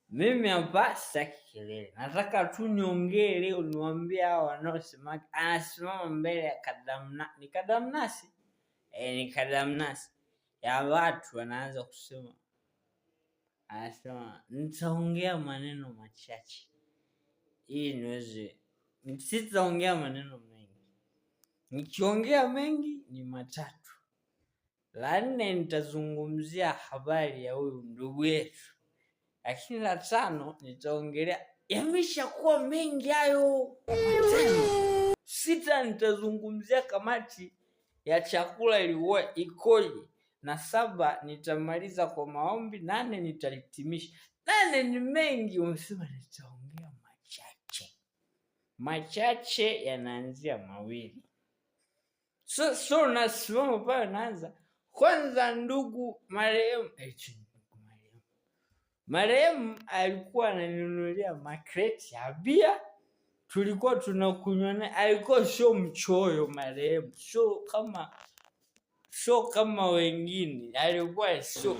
Mimi hapa sitaki kelele. Nataka tu niongee leo niwaambie hao wanaosema anasimama mbele ya ni kadamnasi. Ni kadamnasi. Ya watu wanaanza kusema. Anasema nitaongea maneno machache. Sitaongea maneno mengi. Nikiongea mengi ni matatu. La 4 nitazungumzia habari ya huyu ndugu yetu. Lakini la 5 nitaongelea yameshakuwa mengi hayo. 6 nitazungumzia kamati ya chakula ilikuwa ikoje. Na 7 nitamaliza kwa maombi. 8 nitalitimisha. 8 ni mengi, umesema nitaongea machache yanaanzia 2. So nasimama pale naanza. Kwanza ndugu marehemu alikuwa ananinunulia makreti ya bia, tulikuwa tunakunywa naye. Alikuwa sio mchoyo marehemu, sio kama wengine. Alikuwa sio